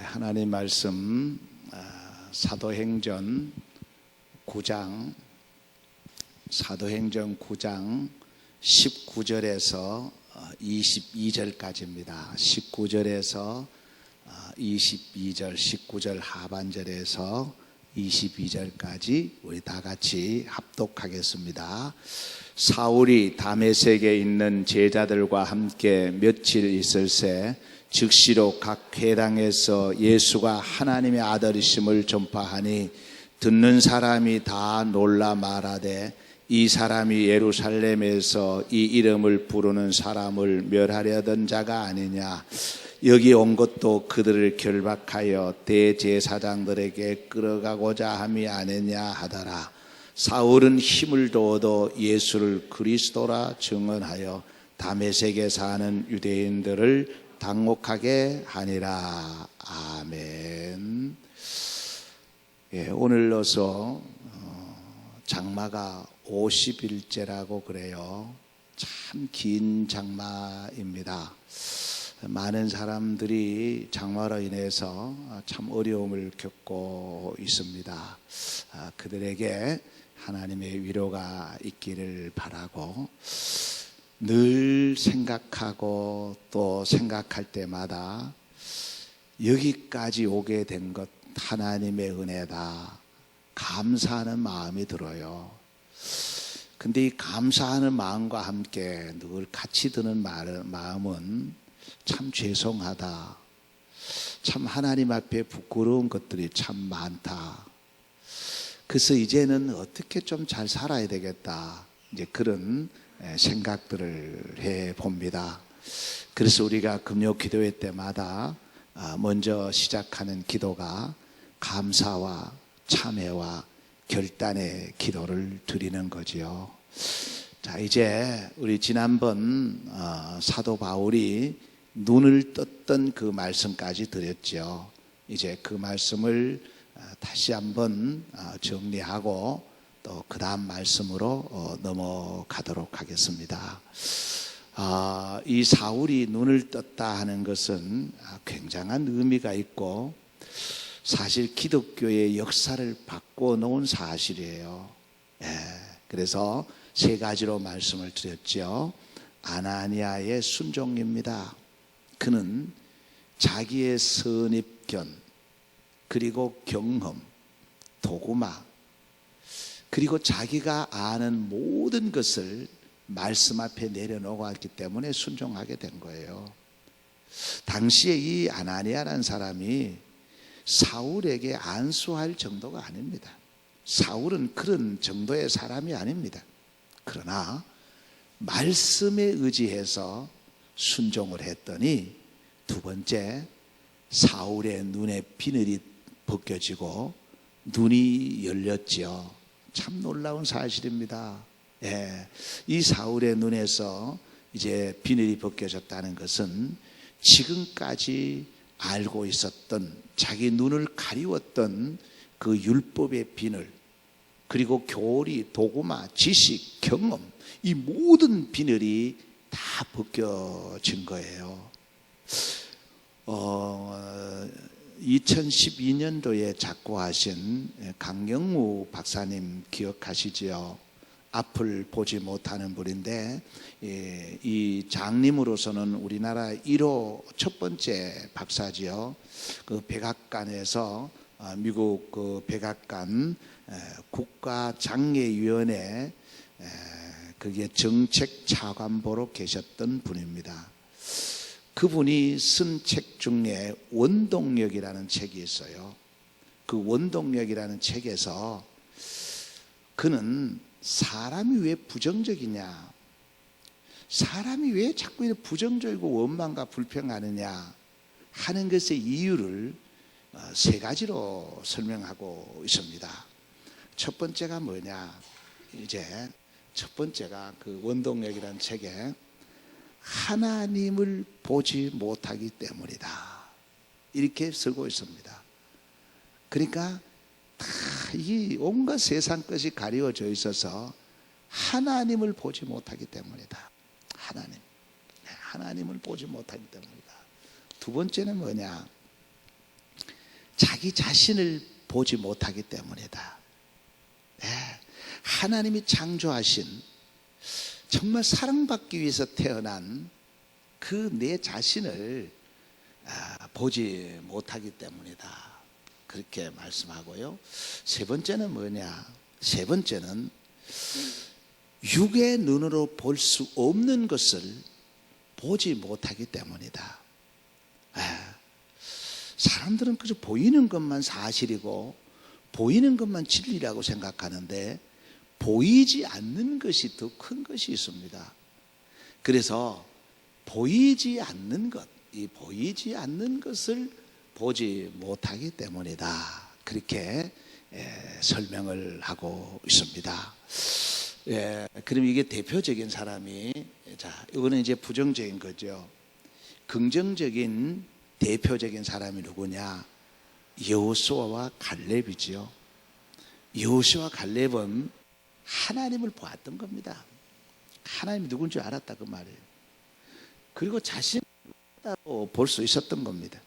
하나님 말씀 사도행전 9장 19절에서 22절까지입니다. 19절에서 22절, 19절 하반절에서 22절까지 우리 다 같이 합독하겠습니다. 사울이 다메섹에 있는 제자들과 함께 며칠 있을새 즉시로 각 회당에서 예수가 하나님의 아들이심을 전파하니 듣는 사람이 다 놀라 말하되 이 사람이 예루살렘에서 이 이름을 부르는 사람을 멸하려던 자가 아니냐. 여기 온 것도 그들을 결박하여 대제사장들에게 끌어가고자 함이 아니냐 하더라. 사울은 힘을 두어도 예수를 그리스도라 증언하여 다메섹에 사는 유대인들을 당혹하게 하니라. 아멘. 오늘로서 장마가 50일째라고 그래요. 참 긴 장마입니다. 많은 사람들이 장마로 인해서 참 어려움을 겪고 있습니다. 그들에게 하나님의 위로가 있기를 바라고, 늘 생각하고 또 생각할 때마다 여기까지 오게 된 것 하나님의 은혜다, 감사하는 마음이 들어요. 근데 이 감사하는 마음과 함께 늘 같이 드는 마음은 참 죄송하다, 참 하나님 앞에 부끄러운 것들이 참 많다. 그래서 이제는 어떻게 좀 잘 살아야 되겠다, 이제 그런 생각들을 해 봅니다. 그래서 우리가 금요 기도회 때마다 먼저 시작하는 기도가 감사와 참회와 결단의 기도를 드리는 거지요. 자, 이제 우리 지난번 사도 바울이 눈을 떴던 그 말씀까지 드렸죠. 이제 그 말씀을 다시 한번 정리하고 또 그 다음 말씀으로 넘어가도록 하겠습니다. 이 사울이 눈을 떴다 하는 것은 굉장한 의미가 있고 사실 기독교의 역사를 바꿔놓은 사실이에요. 그래서 세 가지로 말씀을 드렸죠. 아나니아의 순종입니다. 그는 자기의 선입견, 그리고 경험, 도구마, 그리고 자기가 아는 모든 것을 말씀 앞에 내려놓았기 때문에 순종하게 된 거예요. 당시에 이 아나니아라는 사람이 사울에게 안수할 정도가 아닙니다. 사울은 그런 정도의 사람이 아닙니다. 그러나 말씀에 의지해서 순종을 했더니 두 번째, 사울의 눈에 비늘이 벗겨지고 눈이 열렸죠. 참 놀라운 사실입니다. 이 사울의 눈에서 이제 비늘이 벗겨졌다는 것은 지금까지 알고 있었던, 자기 눈을 가리웠던 그 율법의 비늘, 그리고 교리, 도구마, 지식, 경험, 이 모든 비늘이 다 벗겨진 거예요. 2012년도에 작고하신 강영우 박사님 기억하시지요? 앞을 보지 못하는 분인데, 이 장님으로서는 우리나라 1호 첫 번째 박사지요. 그 백악관에서 미국 그 백악관 국가장애위원회 그게 정책 차관보로 계셨던 분입니다. 그분이 쓴 책 중에 원동력이라는 책이 있어요. 그 원동력이라는 책에서 그는 사람이 왜 부정적이냐, 사람이 왜 자꾸 이렇게 부정적이고 원망과 불평하느냐 하는 것의 이유를 세 가지로 설명하고 있습니다. 첫 번째가 뭐냐, 이제 첫 번째가 그 원동력이라는 책에 하나님을 보지 못하기 때문이다, 이렇게 쓰고 있습니다. 그러니까 다 이 온갖 세상 것이 가리워져 있어서 하나님을 보지 못하기 때문이다. 하나님을 보지 못하기 때문이다. 두 번째는 뭐냐, 자기 자신을 보지 못하기 때문이다. 네. 하나님이 창조하신 정말 사랑받기 위해서 태어난 그 내 자신을 보지 못하기 때문이다. 그렇게 말씀하고요. 세 번째는 뭐냐? 세 번째는 육의 눈으로 볼 수 없는 것을 보지 못하기 때문이다. 사람들은 그저 보이는 것만 사실이고 보이는 것만 진리라고 생각하는데 보이지 않는 것이 더 큰 것이 있습니다. 그래서 보이지 않는 것, 이 보이지 않는 것을 보지 못하기 때문이다. 그렇게 설명을 하고 있습니다. 그럼 이게 대표적인 사람이, 자, 이거는 이제 부정적인 거죠. 긍정적인 대표적인 사람이 누구냐? 여호수아와 갈렙이지요. 여호수아와 갈렙은 하나님을 보았던 겁니다. 하나님이 누군지 알았다 그 말이에요. 그리고 자신을 볼 수 있었던 겁니다.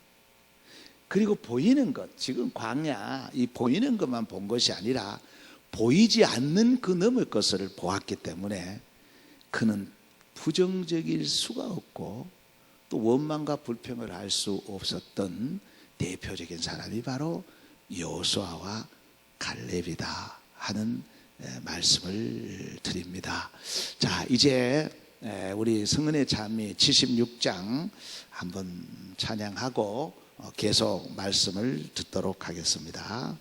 그리고 보이는 것, 지금 광야, 이 보이는 것만 본 것이 아니라 보이지 않는 그 넘을 것을 보았기 때문에 그는 부정적일 수가 없고 또 원망과 불평을 할 수 없었던 대표적인 사람이 바로 여호수아와 갈렙이다 하는 말씀을 드립니다. 자, 이제 우리 성은의 찬미 76장 한번 찬양하고 계속 말씀을 듣도록 하겠습니다.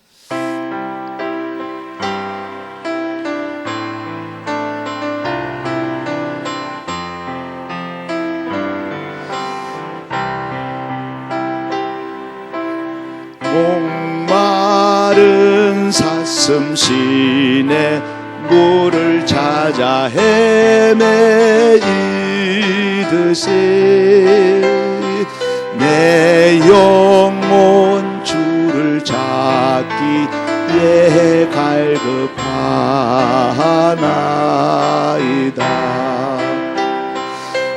목마른 사슴 시내 물을 찾아 헤매이듯이 내 영혼 주를 찾기에 갈급하나이다.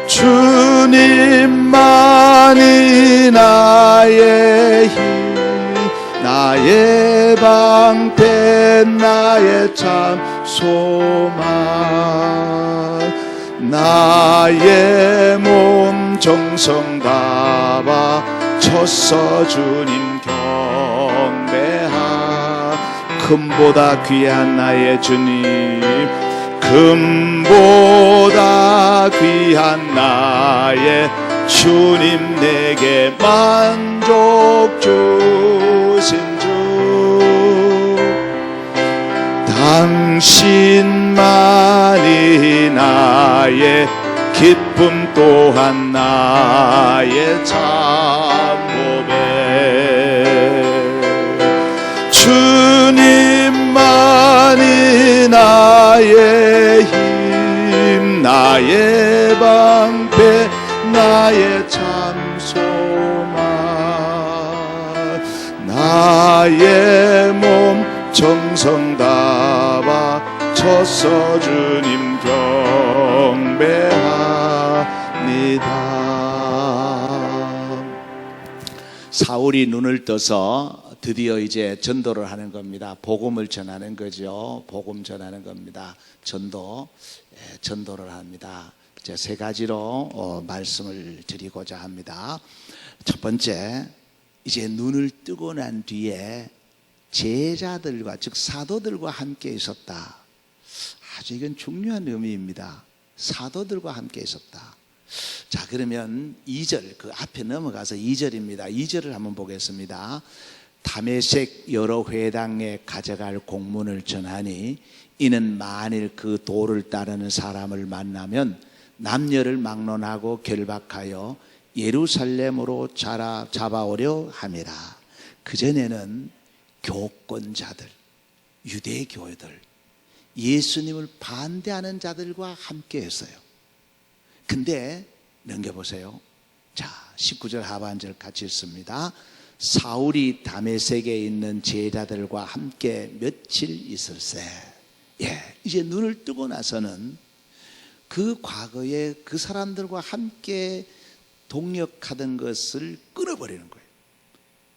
주님만이 나의 힘, 나의 방패, 나의 참 소망, 나의 몸 정성 다 바쳤어 주님 경배하. 금보다 귀한 나의 주님, 금보다 귀한 나의 주님, 내게 만족 주신 주, 당신만이 나의 기쁨 또한 나의 참고백. 주님만이 나의 힘, 나의 방패, 나의 참 소망, 나의 몸 정성 다 바쳐서 주님 경배합니다. 사울이 눈을 떠서 드디어 이제 전도를 하는 겁니다. 복음을 전하는 거죠. 복음 전하는 겁니다. 전도를 합니다. 이제 세 가지로 말씀을 드리고자 합니다. 첫 번째, 이제 눈을 뜨고 난 뒤에 제자들과, 즉 사도들과 함께 있었다. 아주 이건 중요한 의미입니다. 사도들과 함께 있었다. 자, 그러면 2절, 그 앞에 넘어가서 2절입니다. 2절을 한번 보겠습니다. 다메섹 여러 회당에 가져갈 공문을 전하니 이는 만일 그 도를 따르는 사람을 만나면 남녀를 막론하고 결박하여 예루살렘으로 잡아오려 함이라. 그전에는 교권자들, 유대교회들, 예수님을 반대하는 자들과 함께 했어요. 근데 넘겨보세요. 자, 19절 하반절 같이 읽습니다. 사울이 다메섹에 있는 제자들과 함께 며칠 있을세. 이제 눈을 뜨고 나서는 그 과거에 그 사람들과 함께 동역하던 것을 끊어버리는 거예요.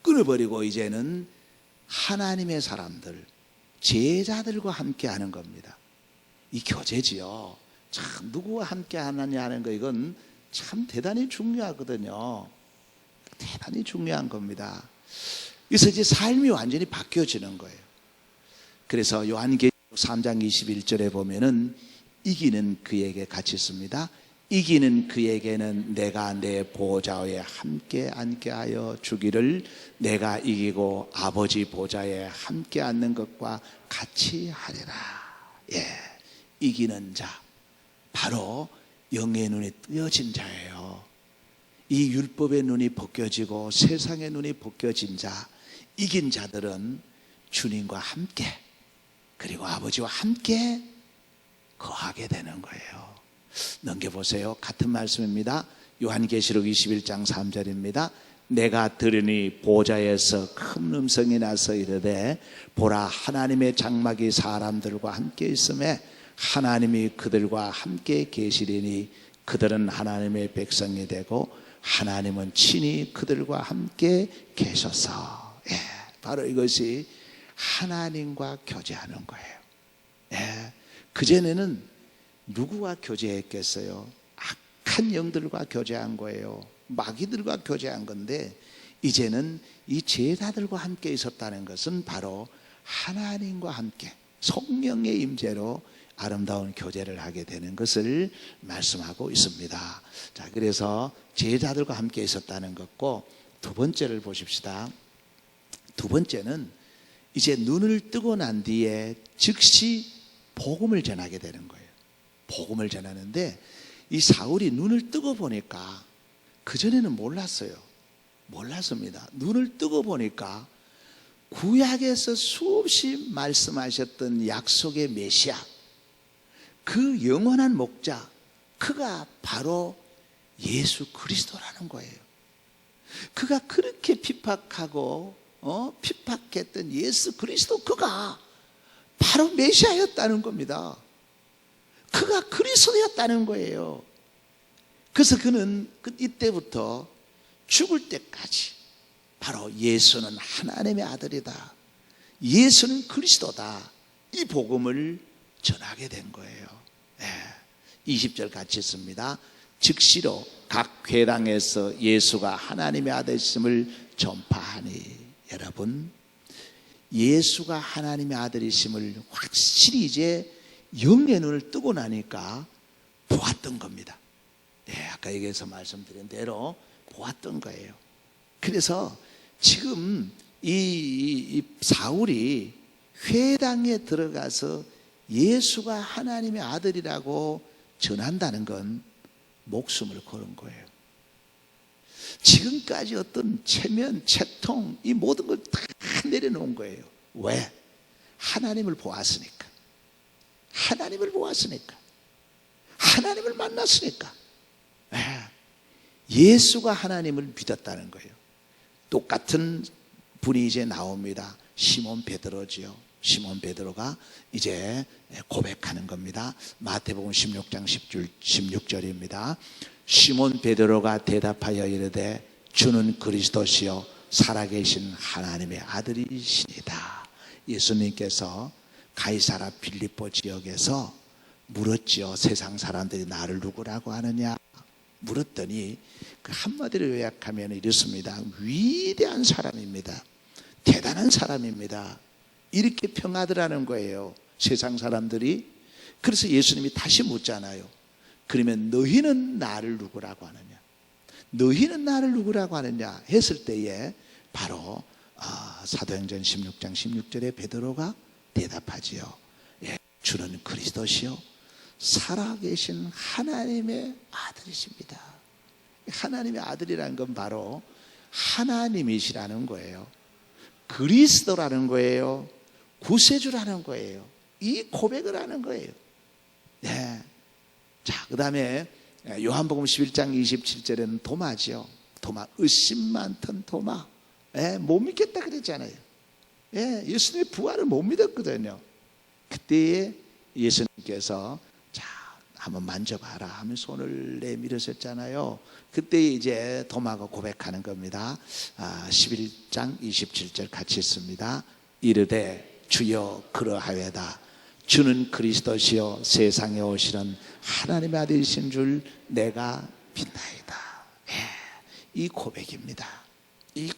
끊어버리고 이제는 하나님의 사람들, 제자들과 함께 하는 겁니다. 이 교제지요. 참 누구와 함께 하느냐 하는 거, 이건 참 대단히 중요하거든요. 대단히 중요한 겁니다. 그래서 이제 삶이 완전히 바뀌어지는 거예요. 그래서 요한계시록 3장 21절에 보면은 이기는 그에게 같이 있습니다. 이기는 그에게는 내가 내 보좌에 함께 앉게 하여 주기를, 내가 이기고 아버지 보좌에 함께 앉는 것과 같이 하리라. 예, 이기는 자, 바로 영의 눈이 뜨여진 자예요. 이 율법의 눈이 벗겨지고 세상의 눈이 벗겨진 자, 이긴 자들은 주님과 함께, 그리고 아버지와 함께 거하게 되는 거예요. 넘겨보세요. 같은 말씀입니다. 요한계시록 21장 3절입니다. 내가 들으니 보좌에서 큰 음성이 나서 이르되, 보라, 하나님의 장막이 사람들과 함께 있음에 하나님이 그들과 함께 계시리니 그들은 하나님의 백성이 되고 하나님은 친히 그들과 함께 계셔서. 예, 바로 이것이 하나님과 교제하는 거예요. 예, 그전에는 누구와 교제했겠어요? 악한 영들과 교제한 거예요. 마귀들과 교제한 건데, 이제는 이 제자들과 함께 있었다는 것은 바로 하나님과 함께 성령의 임재로 아름다운 교제를 하게 되는 것을 말씀하고 있습니다. 자, 그래서 제자들과 함께 있었다는 것고, 두 번째를 보십시다. 두 번째는 이제 눈을 뜨고 난 뒤에 즉시 복음을 전하게 되는 거예요. 복음을 전하는데, 이 사울이 눈을 뜨고 보니까, 그전에는 몰랐어요. 몰랐습니다. 눈을 뜨고 보니까 구약에서 수없이 말씀하셨던 약속의 메시아, 그 영원한 목자, 그가 바로 예수 그리스도라는 거예요. 그가 그렇게 핍박하고 핍박했던 예수 그리스도, 그가 바로 메시아였다는 겁니다. 그가 그리스도였다는 거예요. 그래서 그는 이때부터 죽을 때까지 바로 예수는 하나님의 아들이다, 예수는 그리스도다, 이 복음을 전하게 된 거예요. 20절 같이 있습니다. 즉시로 각 회당에서 예수가 하나님의 아들이심을 전파하니. 여러분, 예수가 하나님의 아들이심을 확실히 이제 영의 눈을 뜨고 나니까 보았던 겁니다. 아까 여기에서 말씀드린 대로 보았던 거예요. 그래서 지금 이 사울이 회당에 들어가서 예수가 하나님의 아들이라고 전한다는 건 목숨을 거는 거예요. 지금까지 어떤 체면, 채통, 이 모든 걸 다 내려놓은 거예요. 왜? 하나님을 보았으니까. 하나님을 보았으니까. 하나님을 만났으니까. 예수가 하나님을 믿었다는 거예요. 똑같은 분이 이제 나옵니다. 시몬 베드로지요. 시몬 베드로가 이제 고백하는 겁니다. 마태복음 16장 16절입니다. 시몬 베드로가 대답하여 이르되 주는 그리스도시요 살아계신 하나님의 아들이시니다. 예수님께서 가이사라 빌립보 지역에서 물었지요. 세상 사람들이 나를 누구라고 하느냐 물었더니 그 한마디로 요약하면 이렇습니다. 위대한 사람입니다. 대단한 사람입니다. 이렇게 평하더라는 거예요, 세상 사람들이. 그래서 예수님이 다시 묻잖아요. 그러면 너희는 나를 누구라고 하느냐? 너희는 나를 누구라고 하느냐 했을 때에 바로 사도행전 16장 16절에 베드로가 대답하지요. 주는 그리스도시요 살아계신 하나님의 아들이십니다. 하나님의 아들이라는 건 바로 하나님이시라는 거예요. 그리스도라는 거예요. 구세주라는 거예요. 이 고백을 하는 거예요. 자, 그 다음에 요한복음 11장 27절에는 도마지요. 도마, 의심 많던 도마. 못 믿겠다 그랬잖아요. 예수님의 부활을 못 믿었거든요. 그때에 예수님께서 자, 한번 만져봐라 하면 손을 내밀으셨잖아요. 그때 이제 도마가 고백하는 겁니다. 11장 27절 같이 읽습니다. 이르되 주여 그러하여다. 주는 그리스도시요 세상에 오시는 하나님의 아들이신 줄 내가 믿나이다. 이 고백입니다. 이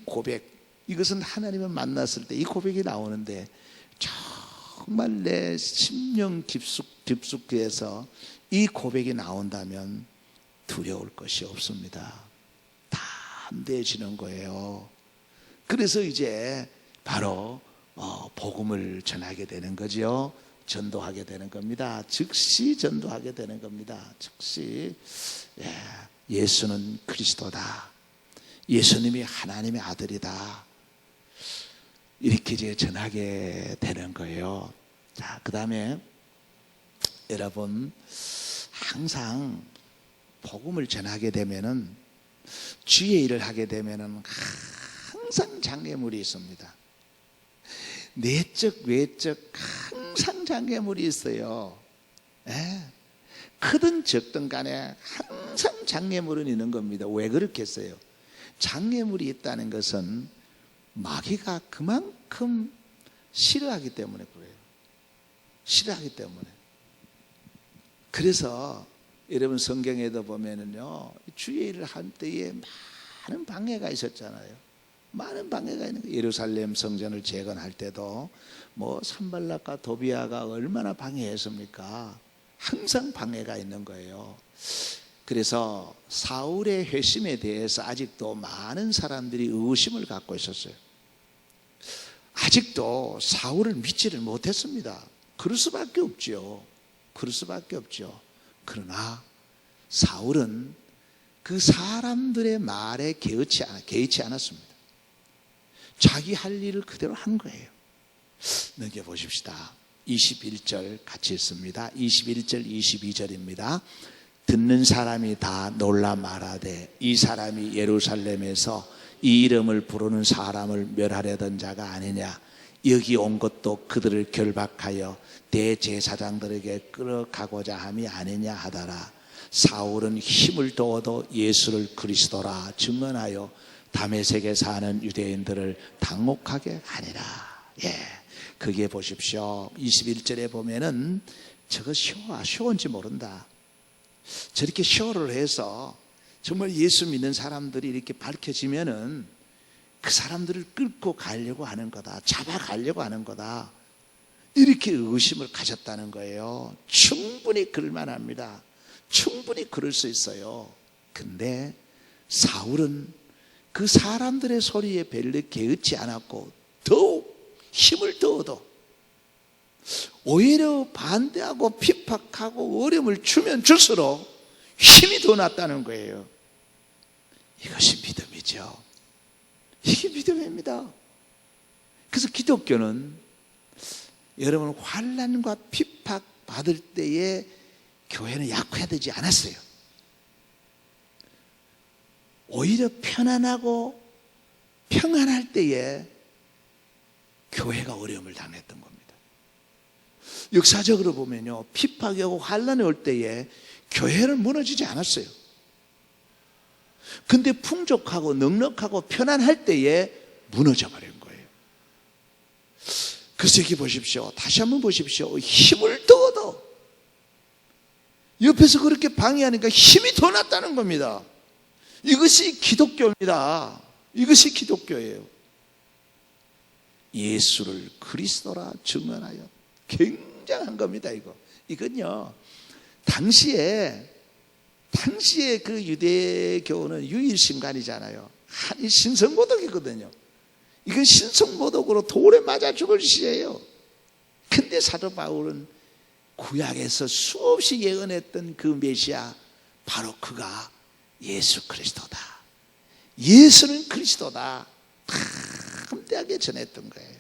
고백, 이것은 하나님을 만났을 때 이 고백이 나오는데 정말 내 심령 깊숙이에서 이 고백이 나온다면 두려울 것이 없습니다. 담대해지는 거예요. 그래서 이제 바로 복음을 전하게 되는 거죠. 전도하게 되는 겁니다. 즉시 전도하게 되는 겁니다. 즉시. 예수는 그리스도다. 예수님이 하나님의 아들이다. 이렇게 이제 전하게 되는 거예요. 자, 그 다음에 여러분, 항상 복음을 전하게 되면은, 주의 일을 하게 되면은 항상 장애물이 있습니다. 내적, 외적 항상 장애물이 있어요. 크든 적든 간에 항상 장애물은 있는 겁니다. 왜 그렇겠어요? 장애물이 있다는 것은 마귀가 그만큼 싫어하기 때문에 그래요. 싫어하기 때문에. 그래서 여러분 성경에도 보면은요, 주의 일을 할 때에 많은 방해가 있었잖아요. 많은 방해가 있는 거예요. 예루살렘 성전을 재건할 때도 뭐 산발락과 도비아가 얼마나 방해했습니까? 항상 방해가 있는 거예요. 그래서 사울의 회심에 대해서 아직도 많은 사람들이 의심을 갖고 있었어요. 아직도 사울을 믿지를 못했습니다. 그럴 수밖에 없죠. 그럴 수밖에 없죠. 그러나 사울은 그 사람들의 말에 개의치 않았습니다. 자기 할 일을 그대로 한 거예요. 넘겨보십시다. 21절 같이 읽습니다. 21절 22절입니다. 듣는 사람이 다 놀라 말하되 이 사람이 예루살렘에서 이 이름을 부르는 사람을 멸하려던 자가 아니냐. 여기 온 것도 그들을 결박하여 대제사장들에게 끌어가고자 함이 아니냐 하더라. 사울은 힘을 도어도 예수를 그리스도라 증언하여 다메섹에 사는 유대인들을 당혹하게 하니라. 그게 보십시오. 21절에 보면은 저거 쇼인지 모른다. 저렇게 쇼를 해서 정말 예수 믿는 사람들이 이렇게 밝혀지면은 그 사람들을 끌고 가려고 하는 거다. 잡아가려고 하는 거다. 이렇게 의심을 가졌다는 거예요. 충분히 그럴만합니다. 충분히 그럴 수 있어요. 근데 사울은 그 사람들의 소리에 별로 개의치 않았고 더욱 힘을 더어도 오히려 반대하고 핍박하고 어려움을 주면 줄수록 힘이 더 났다는 거예요. 이것이 믿음이죠. 이게 믿음입니다. 그래서 기독교는 여러분 환난과 핍박 받을 때에 교회는 약화되지 않았어요. 오히려 편안하고 평안할 때에 교회가 어려움을 당했던 겁니다. 역사적으로 보면요, 핍박이 오고 환난이 올 때에 교회는 무너지지 않았어요. 근데 풍족하고 넉넉하고 편안할 때에 무너져 버린 거예요. 그래서 여기 보십시오. 다시 한번 보십시오. 힘을 더 얻어. 옆에서 그렇게 방해하니까 힘이 더 났다는 겁니다. 이것이 기독교입니다. 이것이 기독교예요. 예수를 그리스도라 증언하여. 굉장한 겁니다. 이건요, 당시에 그 유대교는 유일신간이잖아요. 한이 신성모독이거든요. 이건 신성모독으로 돌에 맞아 죽을 시예요. 근데 사도 바울은 구약에서 수없이 예언했던 그 메시아, 바로 그가 예수 그리스도다. 예수는 그리스도다. 담대하게 전했던 거예요.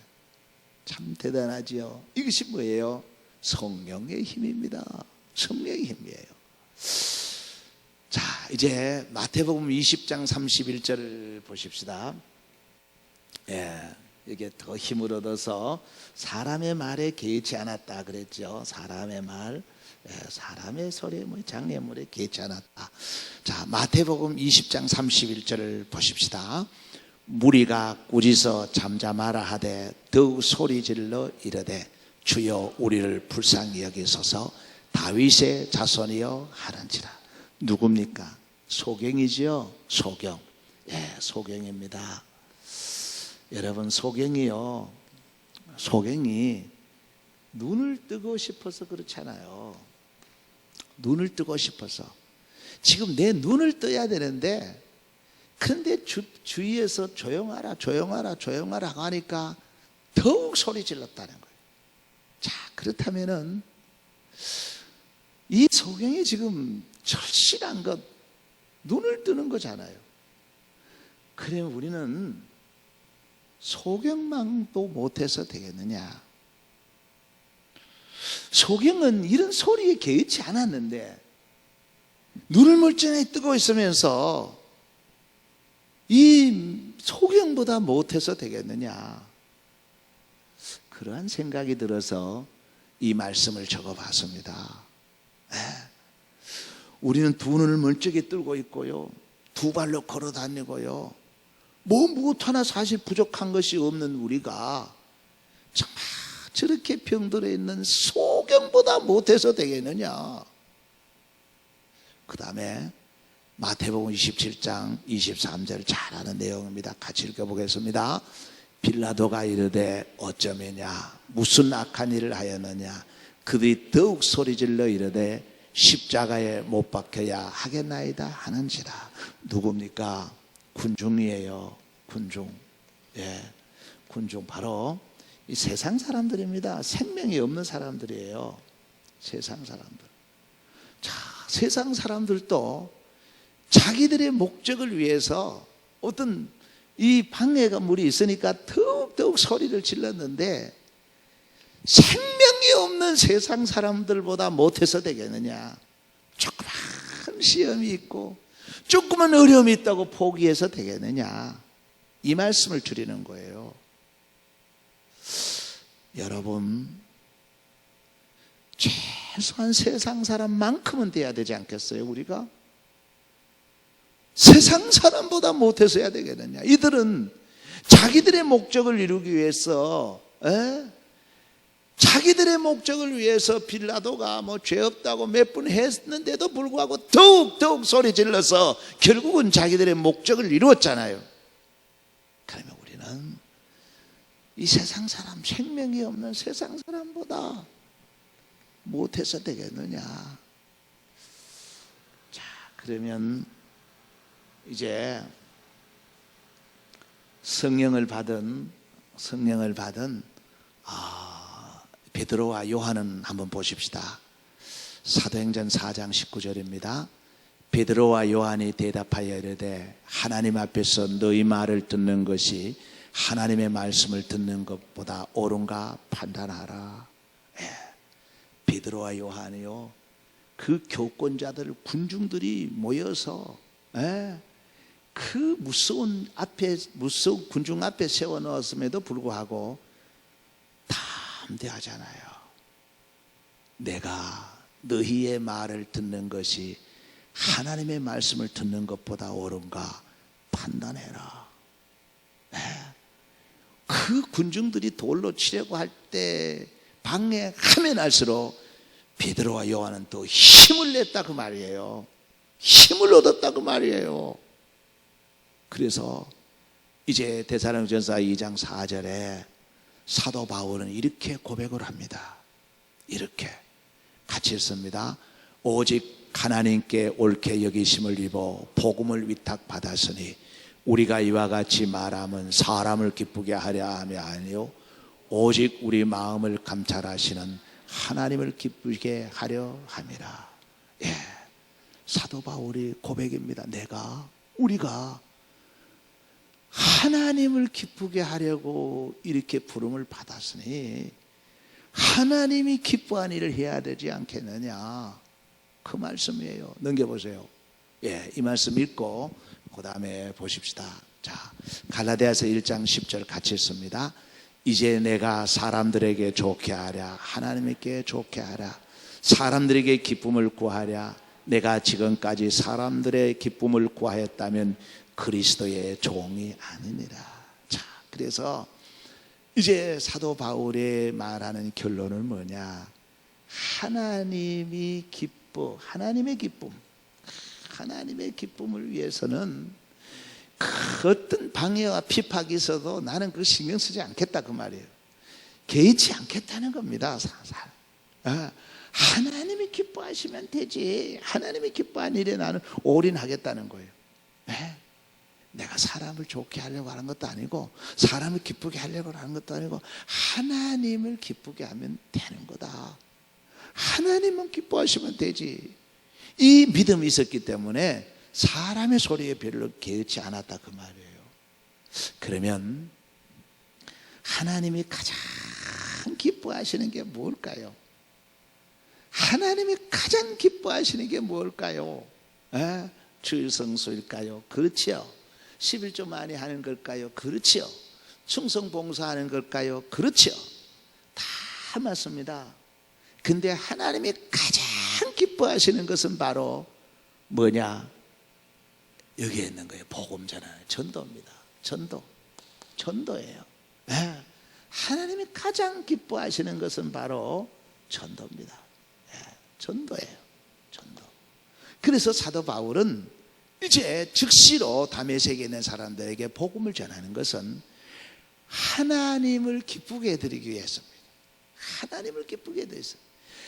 참 대단하지요. 이것이 뭐예요? 성령의 힘입니다. 성령의 힘이에요. 자, 이제 마태복음 20장 31절을 보십시다. 이게 더 힘을 얻어서 사람의 말에 개의치 않았다 그랬죠. 사람의 말. 사람의 소리에 뭐 장애물에 괜찮았다. 자, 마태복음 20장 31절을 보십시다. 무리가 꾸짖어 잠잠하라 하되 더욱 소리질러 이르되 주여 우리를 불쌍히 여기소서 다윗의 자손이여 하는지라. 누굽니까? 소경이지요. 소경. 소경입니다. 여러분, 소경이요, 소경이 눈을 뜨고 싶어서 그렇잖아요. 눈을 뜨고 싶어서. 지금 내 눈을 떠야 되는데, 그런데 주위에서 조용하라 조용하라 조용하라 하니까 더욱 소리 질렀다는 거예요. 자, 그렇다면은 이 소경이 지금 절실한 것, 눈을 뜨는 거잖아요. 그러면 우리는 소경만도 못해서 되겠느냐? 소경은 이런 소리에 개의치 않았는데 눈을 멀쩡히 뜨고 있으면서 이 소경보다 못해서 되겠느냐? 그러한 생각이 들어서 이 말씀을 적어봤습니다. 우리는 두 눈을 멀쩡히 뜨고 있고요, 두 발로 걸어 다니고요, 뭐 무엇 하나 사실 부족한 것이 없는 우리가 정말 저렇게 병들어 있는 소경보다 못해서 되겠느냐? 그 다음에 마태복음 27장 23절 잘 아는 내용입니다. 같이 읽어보겠습니다. 빌라도가 이르되 어쩌면야 무슨 악한 일을 하였느냐? 그들이 더욱 소리질러 이르되 십자가에 못 박혀야 하겠나이다 하는지라. 누굽니까? 군중이에요. 군중. 군중. 바로 이 세상 사람들입니다. 생명이 없는 사람들이에요. 세상 사람들. 자, 세상 사람들도 자기들의 목적을 위해서 어떤 이 방해가 물이 있으니까 더욱 소리를 질렀는데, 생명이 없는 세상 사람들보다 못해서 되겠느냐? 조그만 시험이 있고 조그만 어려움이 있다고 포기해서 되겠느냐? 이 말씀을 드리는 거예요. 여러분, 최소한 세상 사람만큼은 돼야 되지 않겠어요? 우리가 세상 사람보다 못해서 해야 되겠느냐? 이들은 자기들의 목적을 이루기 위해서, 자기들의 목적을 위해서 빌라도가 뭐 죄 없다고 몇 번 했는데도 불구하고 더욱 소리 질러서 결국은 자기들의 목적을 이루었잖아요. 그러면 우리는 이 세상 사람, 생명이 없는 세상 사람보다 못해서 되겠느냐? 자, 그러면 이제 성령을 받은 베드로와 요한은 한번 보십시다. 사도행전 4장 19절입니다. 베드로와 요한이 대답하여 이르되 하나님 앞에서 너희 말을 듣는 것이 하나님의 말씀을 듣는 것보다 옳은가 판단하라. 베드로와 요한이요, 그 교권자들, 군중들이 모여서 그 무서운 군중 앞에 세워놓았음에도 불구하고 담대하잖아요. 내가 너희의 말을 듣는 것이 하나님의 말씀을 듣는 것보다 옳은가 판단해라. 그 군중들이 돌로 치려고 할 때 방해하면 할수록 베드로와 요한은 또 힘을 냈다 그 말이에요. 힘을 얻었다 그 말이에요. 그래서 이제 데살로니가전서 2장 4절에 사도 바울은 이렇게 고백을 합니다. 이렇게 같이 읽습니다. 오직 하나님께 옳게 여기심을 입어 복음을 위탁받았으니 우리가 이와 같이 말함은 사람을 기쁘게 하려 함이 아니요 오직 우리 마음을 감찰하시는 하나님을 기쁘게 하려 함이라. 사도 바울의 고백입니다. 우리가 하나님을 기쁘게 하려고 이렇게 부름을 받았으니 하나님이 기뻐하는 일을 해야 되지 않겠느냐, 그 말씀이에요. 넘겨보세요. 이 말씀 읽고 그 다음에 보십시다. 자, 갈라디아서 1장 10절 같이 읽습니다. 이제 내가 사람들에게 좋게 하랴 하나님께 좋게 하랴 사람들에게 기쁨을 구하랴. 내가 지금까지 사람들의 기쁨을 구하였다면 그리스도의 종이 아니니라. 자, 그래서 이제 사도 바울의 말하는 결론은 뭐냐? 하나님의 기쁨, 하나님의 기쁨을 위해서는 그 어떤 방해와 핍박이 있어도 나는 그 신경 쓰지 않겠다 그 말이에요. 개의치 않겠다는 겁니다. 하나님이 기뻐하시면 되지. 하나님이 기뻐하는 일에 나는 올인하겠다는 거예요. 내가 사람을 좋게 하려고 하는 것도 아니고 사람을 기쁘게 하려고 하는 것도 아니고 하나님을 기쁘게 하면 되는 거다. 하나님은 기뻐하시면 되지. 이 믿음이 있었기 때문에 사람의 소리에 별로 개의치 않았다 그 말이에요. 그러면 하나님이 가장 기뻐하시는 게 뭘까요? 하나님이 가장 기뻐하시는 게 뭘까요? 주일성수일까요? 그렇지요. 11조 많이 하는 걸까요? 그렇지요. 충성봉사하는 걸까요? 그렇지요. 다 맞습니다. 근데 하나님이 가장 기뻐하시는 것은 바로 뭐냐? 여기에 있는 거예요. 복음 전하는 전도입니다. 전도예요. 하나님이 가장 기뻐하시는 것은 바로 전도입니다. 전도예요. 전도. 그래서 사도 바울은 이제 즉시로 다메섹에 있는 사람들에게 복음을 전하는 것은 하나님을 기쁘게 해드리기 위해서입니다. 하나님을 기쁘게 해드리겠습니다.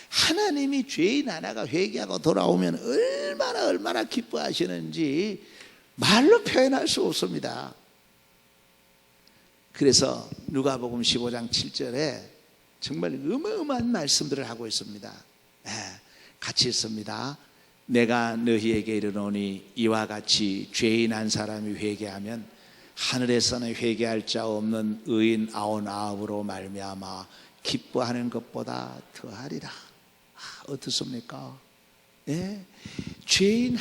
하나님이 죄인 하나가 회개하고 돌아오면 얼마나 기뻐하시는지 말로 표현할 수 없습니다. 그래서 누가복음 15장 7절에 정말 어마어마한 말씀들을 하고 있습니다. 같이 있습니다. 내가 너희에게 이르노니 이와 같이 죄인 한 사람이 회개하면 하늘에서는 회개할 자 없는 의인 99으로 말미암아 기뻐하는 것보다 더하리라. 어떻습니까? 죄인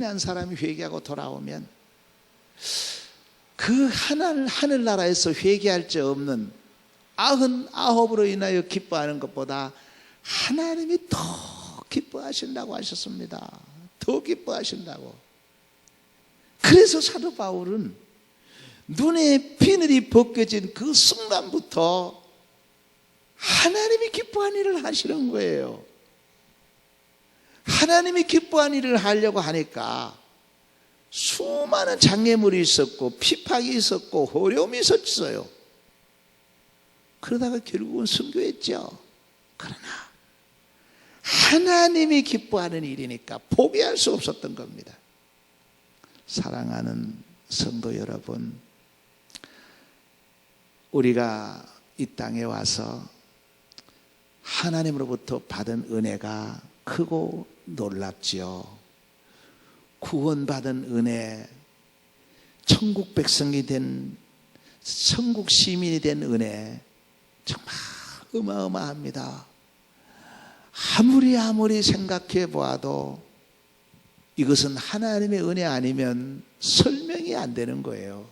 한 사람이 회개하고 돌아오면 그 하늘나라에서 회개할 자 없는 99으로 인하여 기뻐하는 것보다 하나님이 더 기뻐하신다고 하셨습니다. 더 기뻐하신다고. 그래서 사도 바울은 눈에 비늘이 벗겨진 그 순간부터 하나님이 기뻐한 일을 하시는 거예요. 하나님이 기뻐한 일을 하려고 하니까 수많은 장애물이 있었고 핍박이 있었고 어려움이 있었어요. 그러다가 결국은 순교했죠. 그러나 하나님이 기뻐하는 일이니까 포기할 수 없었던 겁니다. 사랑하는 성도 여러분, 우리가 이 땅에 와서 하나님으로부터 받은 은혜가 크고 놀랍지요. 구원받은 은혜, 천국 백성이 된, 천국 시민이 된 은혜, 정말 어마어마합니다. 아무리 생각해 보아도 이것은 하나님의 은혜 아니면 설명이 안 되는 거예요.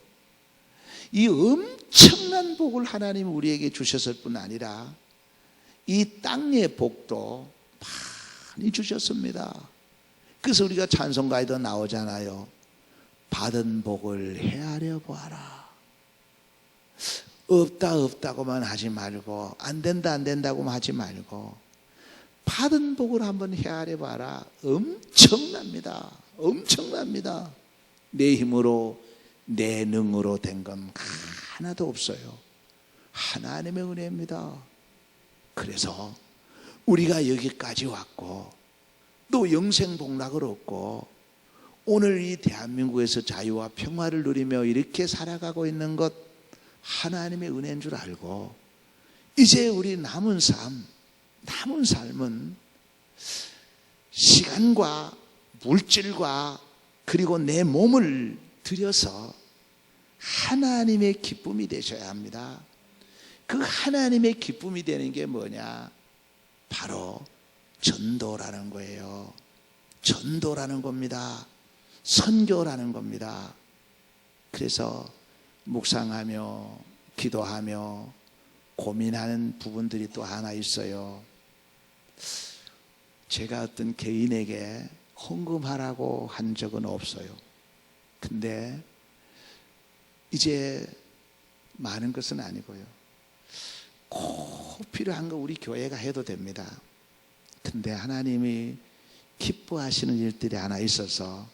이 엄청난 복을 하나님이 우리에게 주셨을 뿐 아니라 이 땅의 복도 많이 주셨습니다. 그래서 우리가 찬송가에도 나오잖아요. 받은 복을 헤아려 보아라. 없다고만 하지 말고 안 된다고만 하지 말고 받은 복을 한번 헤아려 봐라. 엄청납니다. 내 힘으로 내 능으로 된 건 하나도 없어요. 하나님의 은혜입니다. 그래서 우리가 여기까지 왔고 또 영생복락을 얻고 오늘 이 대한민국에서 자유와 평화를 누리며 이렇게 살아가고 있는 것 하나님의 은혜인 줄 알고 이제 우리 남은 삶은 시간과 물질과 그리고 내 몸을 들여서 하나님의 기쁨이 되셔야 합니다. 그 하나님의 기쁨이 되는 게 뭐냐? 바로 전도라는 거예요. 전도라는 겁니다. 선교라는 겁니다. 그래서 묵상하며 기도하며 고민하는 부분들이 또 하나 있어요. 제가 어떤 개인에게 헌금하라고 한 적은 없어요. 근데 이제 많은 것은 아니고요. 꼭 필요한 거 우리 교회가 해도 됩니다. 근데 하나님이 기뻐하시는 일들이 하나 있어서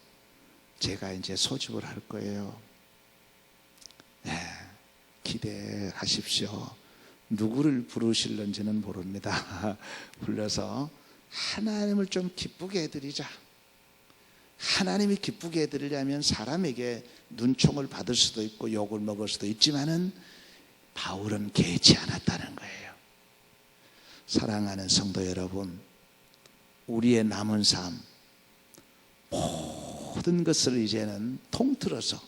제가 이제 소집을 할 거예요. 네, 기대하십시오. 누구를 부르실런지는 모릅니다. 불러서 하나님을 좀 기쁘게 해드리자. 하나님이 기쁘게 해드리려면 사람에게 눈총을 받을 수도 있고 욕을 먹을 수도 있지만은 바울은 개의치 않았다는 거예요. 사랑하는 성도 여러분, 우리의 남은 삶 모든 것을 이제는 통틀어서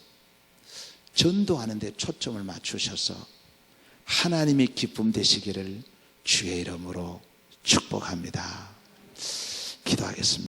전도하는 데 초점을 맞추셔서 하나님의 기쁨 되시기를 주의 이름으로 축복합니다. 기도하겠습니다.